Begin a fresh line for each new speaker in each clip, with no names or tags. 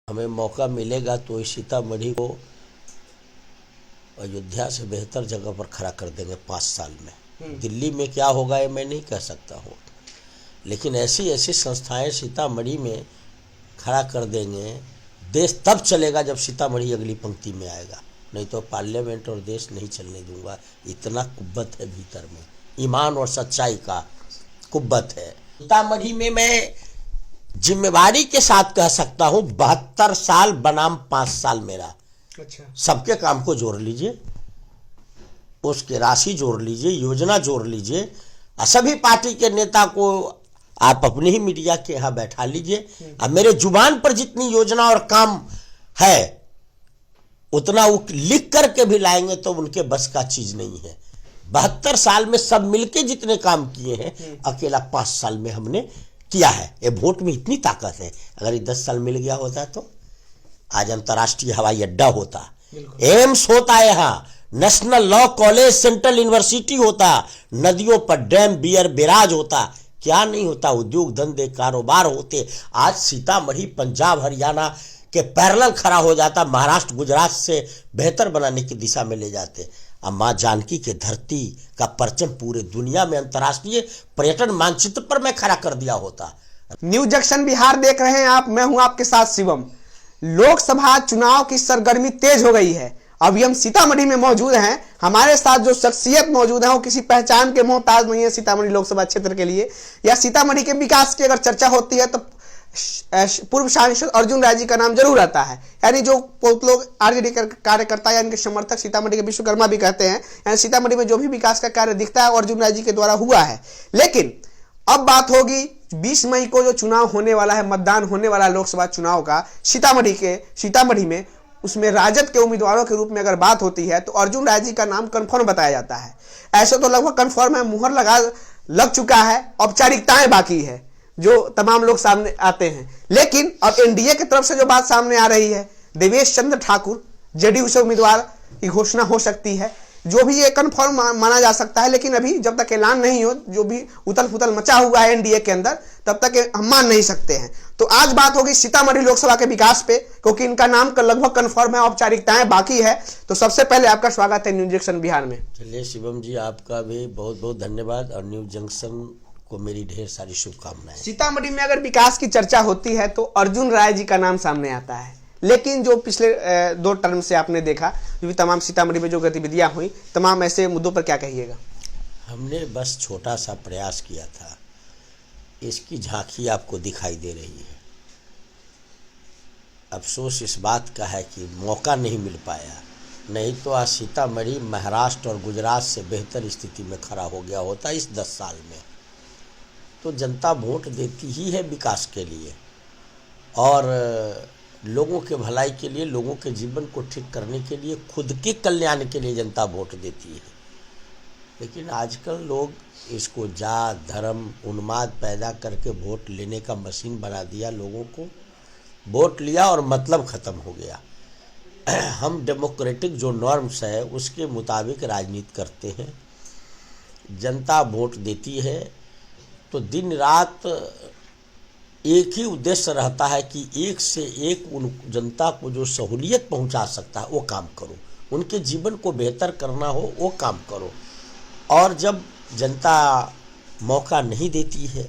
हमें मौका मिलेगा तो इस सीतामढ़ी को अयोध्या से बेहतर जगह पर खड़ा कर देंगे 5 साल में। दिल्ली में क्या होगा ये मैं नहीं कह सकता हूँ, लेकिन ऐसी ऐसी संस्थाएं सीतामढ़ी में खड़ा कर देंगे। देश तब चलेगा जब सीतामढ़ी अगली पंक्ति में आएगा, नहीं तो पार्लियामेंट और देश नहीं चलने दूंगा। इतना कुब्बत है भीतर में, ईमान और सच्चाई का कुब्बत है। सीतामढ़ी में मैं जिम्मेवारी के साथ कह सकता हूँ 72 साल बनाम 5 साल मेरा।
अच्छा,
सबके काम को जोड़ लीजिए, उसके राशि जोड़ लीजिए, योजना जोड़ लीजिए, और सभी पार्टी के नेता को आप अपनी ही मीडिया के यहाँ बैठा लीजिए। अब मेरे जुबान पर जितनी योजना और काम है उतना वो लिख करके भी लाएंगे तो उनके बस का चीज नहीं है। 72 साल में सब मिलके जितने काम किए हैं अकेला 5 साल में हमने किया है। ये वोट में इतनी ताकत है। अगर ये 10 साल मिल गया होता तो आज अंतर्राष्ट्रीय हवाई अड्डा होता, एम्स होता, यहाँ national law college, central university होता, नदियों पर डैम, बियर बैराज होता, क्या नहीं होता, उद्योग धंधे कारोबार होते। आज सीतामढ़ी पंजाब हरियाणा के पैरेलल खड़ा हो जाता, महाराष्ट्र गुजरात से बेहतर बनाने की दिशा में ले जाते। अब माँ जानकी के धरती का परचम पूरे दुनिया में अंतर्राष्ट्रीय पर्यटन मानचित्र पर मैं खड़ा कर दिया होता।
न्यू जंक्शन बिहार देख रहे हैं आप, मैं हूं आपके साथ शिवम। लोकसभा चुनाव की सरगर्मी तेज हो गई है। अभी हम सीतामढ़ी में मौजूद हैं। हमारे साथ जो शख्सियत मौजूद है वो किसी पहचान के मोहताज नहीं है सीतामढ़ी लोकसभा क्षेत्र के लिए, या सीतामढ़ी के विकास की अगर चर्चा होती है तो पूर्व सांसद अर्जुन राय जी का नाम जरूर आता है। यानी जो बहुत लोग आरजेडी कार्यकर्ता या इनके समर्थक सीतामढ़ी के विश्वकर्मा भी कहते हैं, यानी सीतामढ़ी में जो भी विकास का कार्य दिखता है अर्जुन राय जी के द्वारा हुआ है। लेकिन अब बात होगी 20 मई को जो चुनाव होने वाला है, मतदान होने वाला लोकसभा चुनाव का सीतामढ़ी में, उसमें राजद के उम्मीदवारों के रूप में अगर बात होती है तो अर्जुन राय जी का नाम कंफर्म बताया जाता है। ऐसे तो लगभग कंफर्म है, मुहर लग चुका है, औपचारिकताएं बाकी है जो तमाम लोग सामने आते हैं। लेकिन अब एनडीए की तरफ से जो बात सामने आ रही है, देवेश चंद्र ठाकुर जेडीयू से उम्मीदवार की घोषणा हो सकती है, जो भी ये कंफर्म माना जा सकता है। लेकिन अभी जब तक ऐलान नहीं हो, जो भी उथल पुथल मचा हुआ है एनडीए के अंदर, तब तक हम मान नहीं सकते हैं। तो आज बात होगी सीतामढ़ी लोकसभा के विकास पे, क्योंकि इनका नाम लगभग कंफर्म है, औपचारिकताएं बाकी है। तो सबसे पहले आपका स्वागत है न्यू जंक्शन बिहार में।
चलिए शिवम जी, आपका भी बहुत बहुत धन्यवाद, और न्यू जंक्शन को मेरी ढेर सारी शुभकामनाएं।
सीतामढ़ी में अगर विकास की चर्चा होती है तो अर्जुन राय जी का नाम सामने आता है। लेकिन जो पिछले 2 टर्म से आपने देखा, जो भी तमाम सीतामढ़ी में जो गतिविधियां हुई, तमाम ऐसे मुद्दों पर क्या कहिएगा?
हमने बस छोटा सा प्रयास किया था, इसकी झांकी आपको दिखाई दे रही है। अफसोस इस बात का है कि मौका नहीं मिल पाया, नहीं तो आज सीतामढ़ी महाराष्ट्र और गुजरात से बेहतर स्थिति में खड़ा हो गया होता इस 10 साल में। तो जनता वोट देती ही है विकास के लिए और लोगों के भलाई के लिए, लोगों के जीवन को ठीक करने के लिए, खुद के कल्याण के लिए जनता वोट देती है। लेकिन आजकल लोग इसको जात धर्म उन्माद पैदा करके वोट लेने का मशीन बना दिया। लोगों को वोट लिया और मतलब ख़त्म हो गया। हम डेमोक्रेटिक जो नॉर्म्स है उसके मुताबिक राजनीति करते हैं। जनता वोट देती है तो दिन रात एक ही उद्देश्य रहता है कि एक से एक उन जनता को जो सहूलियत पहुंचा सकता है वो काम करो, उनके जीवन को बेहतर करना हो वो काम करो। और जब जनता मौका नहीं देती है,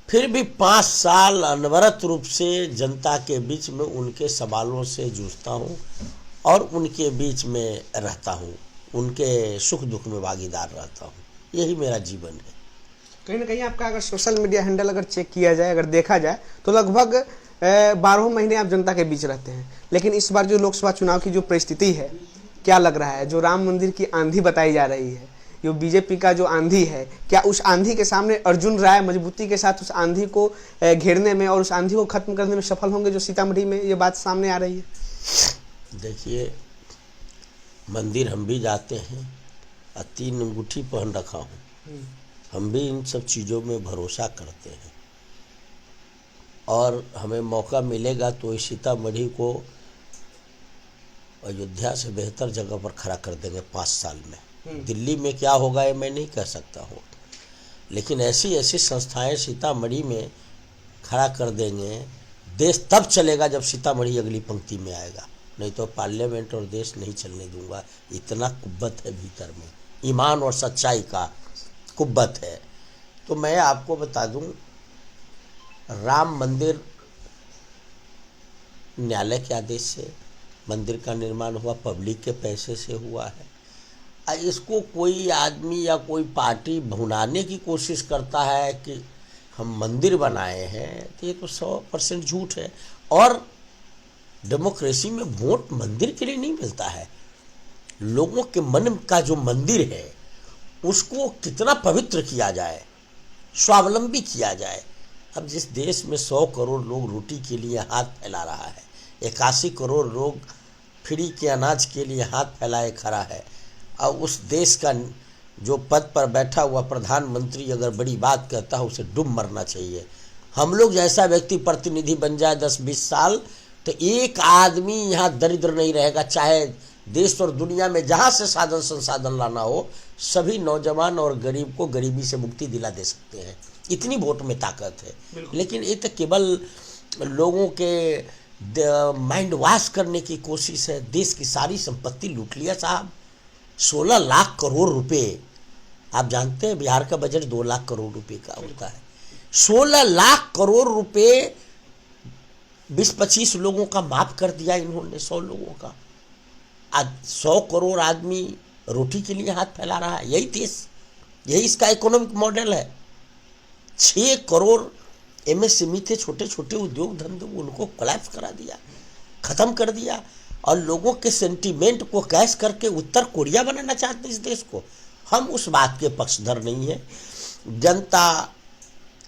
फिर भी 5 साल अनवरत रूप से जनता के बीच में उनके सवालों से जूझता हूँ और उनके बीच में रहता हूँ, उनके सुख दुख में भागीदार रहता हूँ। यही मेरा जीवन है।
कहीं ना कहीं आपका अगर सोशल मीडिया हैंडल अगर चेक किया जाए, अगर देखा जाए तो लगभग 12 महीने आप जनता के बीच रहते हैं। लेकिन इस बार जो लोकसभा चुनाव की जो परिस्थिति है, क्या लग रहा है? जो राम मंदिर की आंधी बताई जा रही है, जो बीजेपी का जो आंधी है, क्या उस आंधी के सामने अर्जुन राय मजबूती के साथ उस आंधी को घेरने में और उस आंधी को खत्म करने में सफल होंगे, जो सीतामढ़ी में ये बात सामने आ रही है?
देखिए, मंदिर हम भी जाते हैं और 3 अंगूठी पहन रखा हूँ। हम भी इन सब चीज़ों में भरोसा करते हैं और हमें मौका मिलेगा तो इस सीतामढ़ी को अयोध्या से बेहतर जगह पर खड़ा कर देंगे 5 साल में। दिल्ली में क्या होगा ये मैं नहीं कह सकता हूँ, लेकिन ऐसी ऐसी संस्थाएं सीतामढ़ी में खड़ा कर देंगे। देश तब चलेगा जब सीतामढ़ी अगली पंक्ति में आएगा, नहीं तो पार्लियामेंट और देश नहीं चलने दूंगा। इतना कुब्बत है भीतर में, ईमान और सच्चाई का कुब्बत है। तो मैं आपको बता दूं, राम मंदिर न्यायालय के आदेश से मंदिर का निर्माण हुआ, पब्लिक के पैसे से हुआ है। इसको कोई आदमी या कोई पार्टी भुनाने की कोशिश करता है कि हम मंदिर बनाए हैं, तो ये तो 100% झूठ है। और डेमोक्रेसी में वोट मंदिर के लिए नहीं मिलता है, लोगों के मन का जो मंदिर है उसको कितना पवित्र किया जाए, स्वावलंबी किया जाए। अब जिस देश में 100 करोड़ लोग रोटी के लिए हाथ फैला रहा है, 81 करोड़ लोग फ्री के अनाज के लिए हाथ फैलाए खड़ा है, और उस देश का जो पद पर बैठा हुआ प्रधानमंत्री अगर बड़ी बात कहता है उसे डूब मरना चाहिए। हम लोग जैसा व्यक्ति प्रतिनिधि बन जाए 10-20 साल, तो एक आदमी यहाँ दरिद्र नहीं रहेगा। चाहे देश और दुनिया में जहाँ से साधन संसाधन लाना हो, सभी नौजवान और गरीब को गरीबी से मुक्ति दिला दे सकते हैं। इतनी वोट में ताकत है। लेकिन ये तो केवल लोगों के माइंड वॉश करने की कोशिश है। देश की सारी संपत्ति लूट लिया साहब, 16 लाख करोड़ रुपए। आप जानते हैं बिहार का बजट 2 लाख करोड़ रुपए का होता है। 16 लाख करोड़ रुपए 20-25 लोगों का माफ कर दिया इन्होंने, 100 लोगों का। आज 100 करोड़ आदमी रोटी के लिए हाथ फैला रहा है। यही देश, यही इसका इकोनॉमिक मॉडल है। 6 करोड़ MSME थे, छोटे छोटे उद्योग धंधे, उनको कोलैप्स करा दिया, खत्म कर दिया। और लोगों के सेंटीमेंट को कैश करके उत्तर कोरिया बनाना चाहते इस देश को। हम उस बात के पक्षधर नहीं है। जनता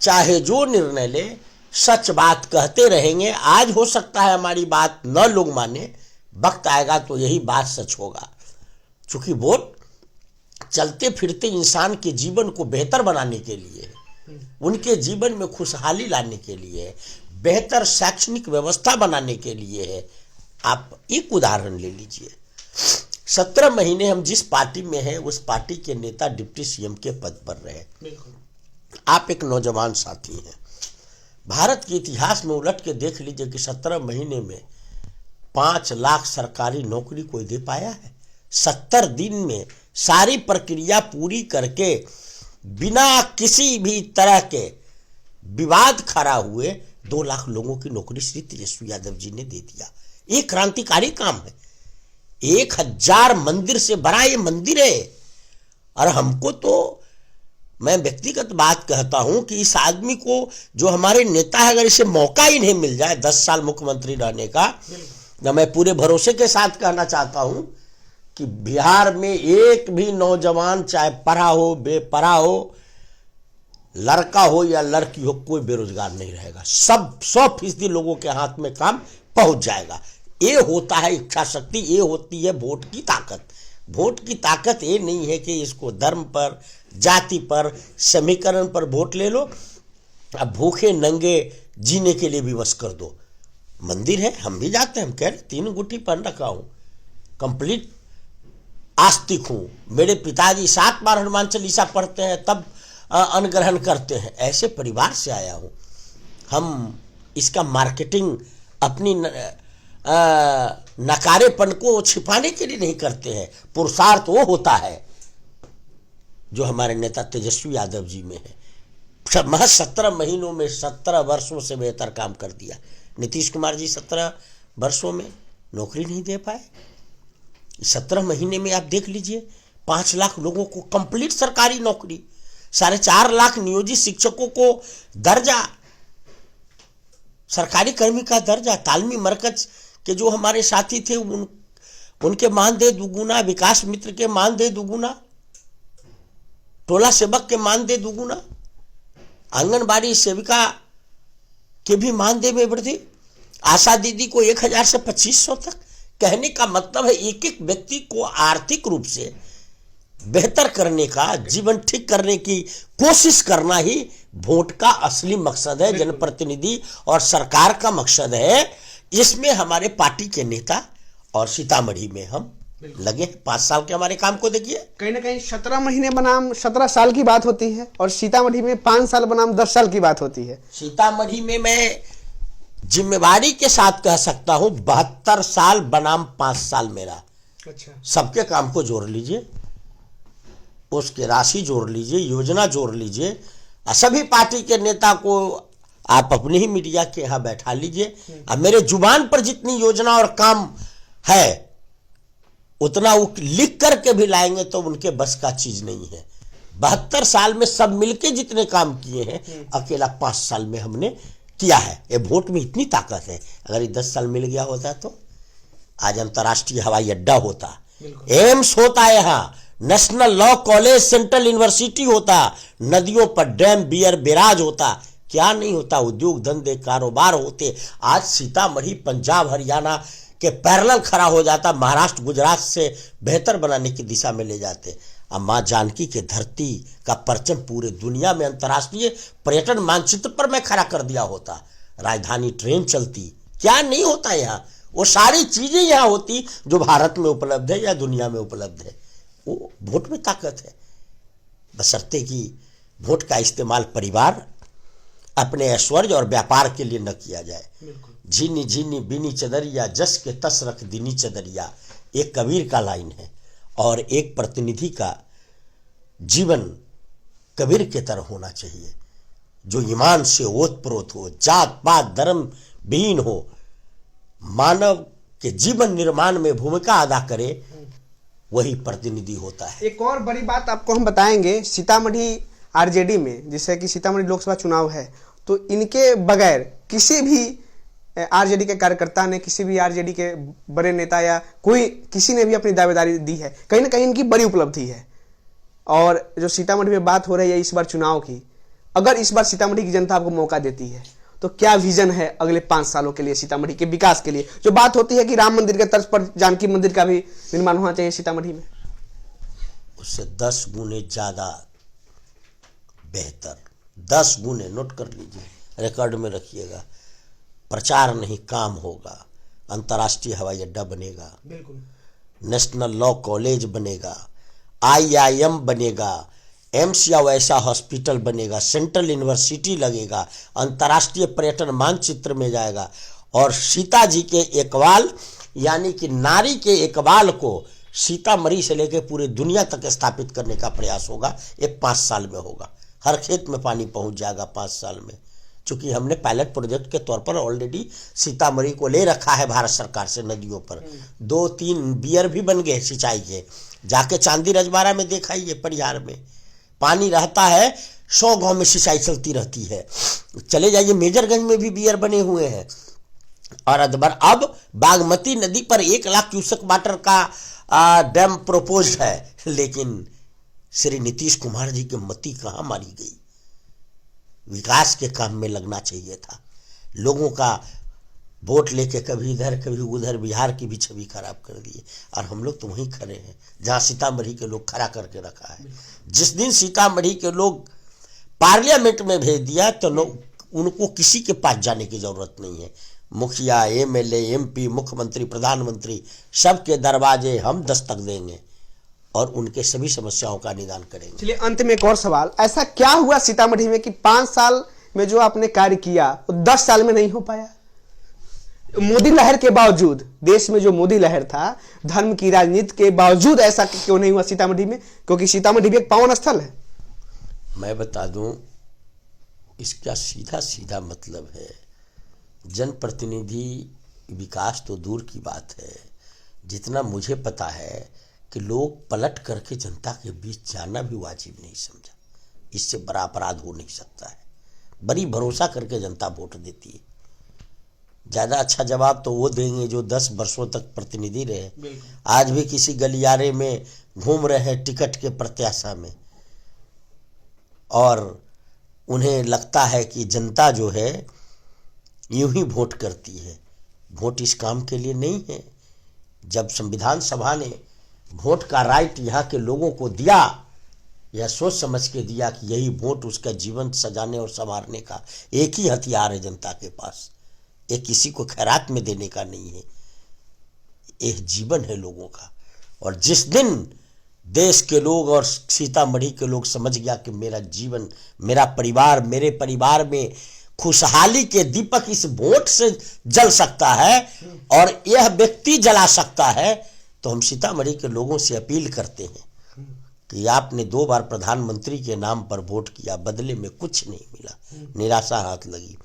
चाहे जो निर्णय ले, सच बात कहते रहेंगे। आज हो सकता है हमारी बात न लोग माने, वक्त आएगा तो यही बात सच होगा। क्योंकि वोट चलते फिरते इंसान के जीवन को बेहतर बनाने के लिए है, उनके जीवन में खुशहाली लाने के लिए है, बेहतर शैक्षणिक व्यवस्था बनाने के लिए है। आप एक उदाहरण ले लीजिए, 17 महीने हम जिस पार्टी में हैं उस पार्टी के नेता डिप्टी CM के पद पर रहे। आप एक नौजवान साथी हैं, भारत के इतिहास में उलट के देख लीजिए कि 17 महीने में 5 लाख सरकारी नौकरी कोई दे पाया है? 70 दिन में सारी प्रक्रिया पूरी करके बिना किसी भी तरह के विवाद खड़ा हुए 2 लाख लोगों की नौकरी श्री तेजस्वी यादव जी ने दे दिया। ये क्रांतिकारी काम है। 1000 मंदिर से बड़ा ये मंदिर है। और हमको तो, मैं व्यक्तिगत बात कहता हूं कि इस आदमी को, जो हमारे नेता है, अगर इसे मौका ही नहीं मिल जाए 10 साल मुख्यमंत्री रहने का, तो मैं पूरे भरोसे के साथ कहना चाहता हूं कि बिहार में एक भी नौजवान, चाहे पढ़ा हो बेपढ़ा हो, लड़का हो या लड़की हो, कोई बेरोजगार नहीं रहेगा। सब 100% लोगों के हाथ में काम पहुंच जाएगा। ये होता है इच्छा शक्ति, ये होती है वोट की ताकत। वोट की ताकत ये नहीं है कि इसको धर्म पर, जाति पर, समीकरण पर वोट ले लो, अब भूखे नंगे जीने के लिए विवश कर दो। मंदिर है, हम भी जाते हैं, हम कह रहे 3 अंगूठी पहन रखा हूं, कंप्लीट आस्तिक हूं। मेरे पिताजी 7 बार हनुमान चालीसा पढ़ते हैं, तब अन्न ग्रहण करते हैं। ऐसे परिवार से आया हूं। हम इसका मार्केटिंग अपनी नकारेपन को छिपाने के लिए नहीं करते हैं। पुरुषार्थ वो होता है जो हमारे नेता तेजस्वी यादव जी में है। महज 17 महीनों में 17 वर्षों से बेहतर काम कर दिया। नीतीश कुमार जी 17 वर्षों में नौकरी नहीं दे पाए। 17 महीने में आप देख लीजिए, 5 लाख लोगों को कंप्लीट सरकारी नौकरी, 4.5 लाख नियोजित शिक्षकों को दर्जा, सरकारी कर्मी का दर्जा। तालमी मरकज के जो हमारे साथी थे उनके मानदेय दुगुना, विकास मित्र के मानदेय दुगुना, टोला सेवक के मानदेय दुगुना, आंगनबाड़ी सेविका के भी मानदेय में वृद्धि, आशा दीदी को 1000 से 2500 तक। कहने का मतलब है एक एक व्यक्ति को आर्थिक रूप से बेहतर करने का, जीवन ठीक करने की कोशिश करना ही वोट का असली मकसद है, जनप्रतिनिधि और सरकार का मकसद है। इसमें हमारे पार्टी के नेता और सीतामढ़ी में हम लगे 5 साल के हमारे काम को देखिए।
कहीं ना कहीं 17 महीने बनाम 17 साल की बात होती है और सीतामढ़ी में 5 साल बनाम 10 साल की बात होती है।
सीतामढ़ी में मैं जिम्मेवारी के साथ कह सकता हूं 72 साल बनाम 5 साल मेरा।
अच्छा।
सबके काम को जोड़ लीजिए, उसके राशि जोड़ लीजिए, योजना जोड़ लीजिए, सभी पार्टी के नेता को आप अपने ही मीडिया के यहां बैठा लीजिए। अब मेरे जुबान पर जितनी योजना और काम है उतना वो लिख करके भी लाएंगे तो उनके बस का चीज नहीं है। 72 साल में सब मिलके जितने काम किए हैं अकेला 5 साल में हमने किया है। ये वोट में इतनी ताकत है, अगर ये 10 साल मिल गया होता तो आज अंतर्राष्ट्रीय हवाई अड्डा होता, एम्स होता, यहाँ national law college, central university होता, नदियों पर डैम, बियर बैराज होता, क्या नहीं होता, उद्योग धंधे कारोबार होते। आज सीतामढ़ी पंजाब हरियाणा के पैरेलल खड़ा हो जाता, महाराष्ट्र गुजरात से बेहतर बनाने की दिशा में ले जाते। अब मां जानकी के धरती का परचम पूरे दुनिया में अंतर्राष्ट्रीय पर्यटन मानचित्र पर मैं खड़ा कर दिया होता, राजधानी ट्रेन चलती, क्या नहीं होता यहाँ। वो सारी चीजें यहाँ होती जो भारत में उपलब्ध है या दुनिया में उपलब्ध है। वो वोट में ताकत है, बशर्ते कि वोट का इस्तेमाल परिवार अपने ऐश्वर्य और व्यापार के लिए न किया जाए। झीनी झीनी बीनी चदरिया, जस के तस रख दीनी चदरिया, एक कबीर का लाइन है। और एक प्रतिनिधि का जीवन कबीर के तरह होना चाहिए, जो ईमान से ओतप्रोत हो, जात पात धर्म विहीन हो, मानव के जीवन निर्माण में भूमिका अदा करे, वही प्रतिनिधि होता है।
एक और बड़ी बात आपको हम बताएंगे, सीतामढ़ी आरजेडी में, जैसे कि सीतामढ़ी लोकसभा चुनाव है, तो इनके बगैर किसी भी आरजेडी के कार्यकर्ता ने, किसी भी आरजेडी के बड़े नेता या कोई किसी ने भी अपनी दावेदारी दी है, कहीं ना कहीं इनकी बड़ी उपलब्धि है। और जो सीतामढ़ी में बात हो रही है इस बार चुनाव की, अगर इस बार सीतामढ़ी की जनता आपको मौका देती है तो क्या विजन है अगले 5 सालों के लिए सीतामढ़ी के विकास के लिए? जो बात होती है कि राम मंदिर के तर्ज पर जानकी मंदिर का भी निर्माण होना चाहिए सीतामढ़ी में,
उससे 10 गुने ज्यादा बेहतर, 10 गुने, नोट कर लीजिए, रिकॉर्ड में रखिएगा। प्रचार नहीं, काम होगा। अंतर्राष्ट्रीय हवाई अड्डा बनेगा, नेशनल लॉ कॉलेज बनेगा, IIM बनेगा, एम्स या वैसा हॉस्पिटल बनेगा, सेंट्रल यूनिवर्सिटी लगेगा, अंतर्राष्ट्रीय पर्यटन मानचित्र में जाएगा। और सीता जी के एकबाल यानी कि नारी के एकबाल को सीतामढ़ी से लेकर पूरी दुनिया तक स्थापित करने का प्रयास होगा। ये 5 साल में होगा। हर खेत में पानी पहुंच जाएगा 5 साल में, क्योंकि हमने पायलट प्रोजेक्ट के तौर पर ऑलरेडी सीतामढ़ी को ले रखा है भारत सरकार से। नदियों पर 2-3 बियर भी बन गए सिंचाई के, जाके चांदी रजवाड़ा में दिखाइए, परिहार में पानी रहता है, 100 गांव में सिंचाई चलती रहती है। चले जाइए मेजरगंज में भी बियर बने हुए हैं। और अब बागमती नदी पर 1 लाख क्यूसेक वाटर का डैम प्रपोज है, लेकिन श्री नीतीश कुमार जी की मती कहां मारी गई। विकास के काम में लगना चाहिए था। लोगों का वोट लेके कभी इधर कभी उधर बिहार की भी छवि खराब कर दी। और हम लोग तो वहीं खड़े हैं जहां सीतामढ़ी के लोग खड़ा करके रखा है। जिस दिन सीतामढ़ी के लोग पार्लियामेंट में भेज दिया तो लोग, उनको किसी के पास जाने की जरूरत नहीं है। मुखिया, MLA, MP, मुख्यमंत्री, प्रधानमंत्री, सबके दरवाजे हम दस्तक देंगे और उनके सभी समस्याओं का निदान करेंगे।
चलिए अंत में एक और सवाल, ऐसा क्या हुआ सीतामढ़ी में कि 5 साल में जो आपने कार्य किया वो 10 साल में नहीं हो पाया? मोदी लहर के बावजूद, देश में जो मोदी लहर था, धर्म की राजनीति के बावजूद ऐसा क्यों नहीं हुआ सीतामढ़ी में? क्योंकि सीतामढ़ी भी एक पावन स्थल है।
मैं बता दूं, इसका सीधा सीधा मतलब है, जनप्रतिनिधि विकास तो दूर की बात है, जितना मुझे पता है कि लोग पलट करके जनता के बीच जाना भी वाजिब नहीं समझा। इससे बड़ा अपराध हो नहीं सकता है। बड़ी भरोसा करके जनता वोट देती है। ज़्यादा अच्छा जवाब तो वो देंगे जो 10 वर्षों तक प्रतिनिधि रहे, आज भी किसी गलियारे में घूम रहे हैं टिकट के प्रत्याशा में, और उन्हें लगता है कि जनता जो है यूं ही वोट करती है। वोट इस काम के लिए नहीं है। जब संविधान सभा ने वोट का राइट यहाँ के लोगों को दिया, यह सोच समझ के दिया कि यही वोट उसका जीवन सजाने और संवारने का एक ही हथियार है जनता के पास। ये किसी को खैरात में देने का नहीं है, एक जीवन है लोगों का। और जिस दिन देश के लोग और सीतामढ़ी के लोग समझ गया कि मेरा जीवन, मेरा परिवार, मेरे परिवार में खुशहाली के दीपक इस वोट से जल सकता है और यह व्यक्ति जला सकता है, तो हम सीतामढ़ी के लोगों से अपील करते हैं कि आपने 2 बार प्रधानमंत्री के नाम पर वोट किया, बदले में कुछ नहीं मिला, निराशा हाथ लगी।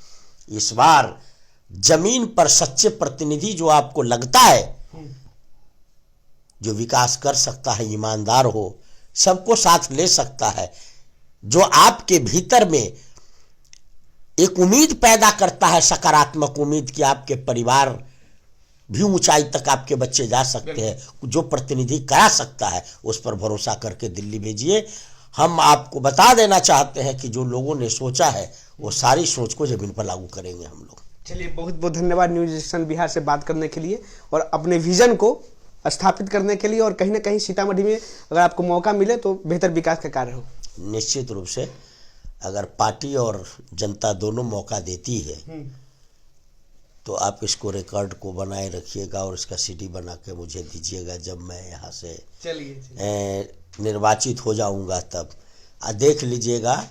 इस बार जमीन पर सच्चे प्रतिनिधि जो आपको लगता है जो विकास कर सकता है, ईमानदार हो, सबको साथ ले सकता है, जो आपके भीतर में एक उम्मीद पैदा करता है, सकारात्मक उम्मीद कि आपके परिवार भी ऊंचाई तक आपके बच्चे जा सकते हैं, जो प्रतिनिधि करा सकता है, उस पर भरोसा करके दिल्ली भेजिए। हम आपको बता देना चाहते हैं कि जो लोगों ने सोचा है वो सारी सोच को जमीन पर लागू करेंगे हम लोग।
चलिए, बहुत बहुत धन्यवाद न्यूज एडिशन बिहार से बात करने के लिए और अपने विजन को स्थापित करने के लिए, और कहीं ना कहीं सीतामढ़ी में अगर आपको मौका मिले तो बेहतर विकास का कार्य हो।
निश्चित रूप से अगर पार्टी और जनता दोनों मौका देती है तो आप इसको रिकॉर्ड को बनाए रखिएगा और इसका सीडी बना के मुझे दीजिएगा। जब मैं यहाँ से निर्वाचित हो जाऊंगा तब देख लीजिएगा,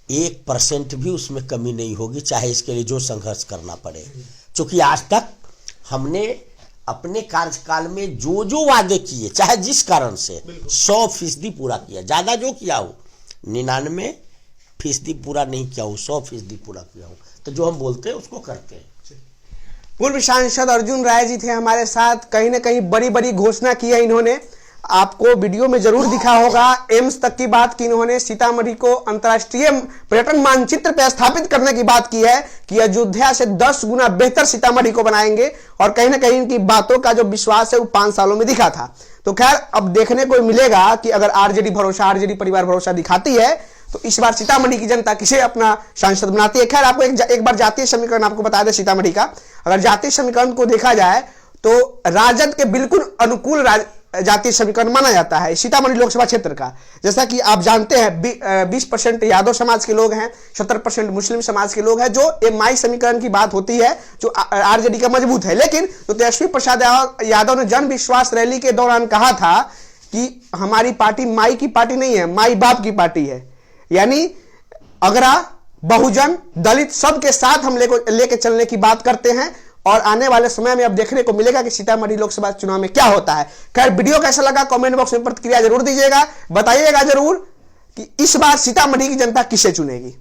1% भी उसमें कमी नहीं होगी, चाहे इसके लिए जो संघर्ष करना पड़े। क्योंकि आज तक हमने अपने कार्यकाल में जो जो वादे किए, चाहे जिस कारण से, 100% पूरा किया। ज़्यादा जो किया हो 99% पूरा नहीं किया हो, 100% पूरा किया हो। तो जो हम बोलते हैं उसको करते हैं।
पूर्व सांसद अर्जुन राय जी थे हमारे साथ। कहीं ना कहीं बड़ी बड़ी घोषणा की है इन्होंने, आपको वीडियो में जरूर दिखा होगा। एम्स तक की बात की इन्होंने, सीतामढ़ी को अंतर्राष्ट्रीय पर्यटन मानचित्र पर स्थापित करने की बात की है कि अयोध्या से 10 गुना बेहतर सीतामढ़ी को बनाएंगे। और कहीं ना कहीं इनकी बातों का जो विश्वास है वो 5 सालों में दिखा था। तो खैर, अब देखने को मिलेगा कि अगर आरजेडी परिवार भरोसा दिखाती है तो इस बार सीतामढ़ी की जनता किसे अपना सांसद बनाती है। खैर, आपको एक बार जातीय समीकरण आपको बता दें सीतामढ़ी का। अगर जातीय समीकरण को देखा जाए तो राजद के बिल्कुल अनुकूल जातीय समीकरण माना जाता है सीतामढ़ी लोकसभा क्षेत्र का। जैसा कि आप जानते हैं 20% यादव समाज के लोग हैं, 70% मुस्लिम समाज के लोग हैं। जो एमआई समीकरण की बात होती है जो आरजेडी का मजबूत है। लेकिन जो तेजस्वी प्रसाद यादव ने जन विश्वास रैली के दौरान कहा था कि हमारी पार्टी माई की पार्टी नहीं है, माई बाप की पार्टी है, यानी अगरा, बहुजन, दलित सबके साथ हम लेके चलने की बात करते हैं। और आने वाले समय में अब देखने को मिलेगा कि सीतामढ़ी लोकसभा चुनाव में क्या होता है। खैर, वीडियो कैसा लगा कमेंट बॉक्स में प्रतिक्रिया जरूर दीजिएगा, बताइएगा जरूर कि इस बार सीतामढ़ी की जनता किसे चुनेगी।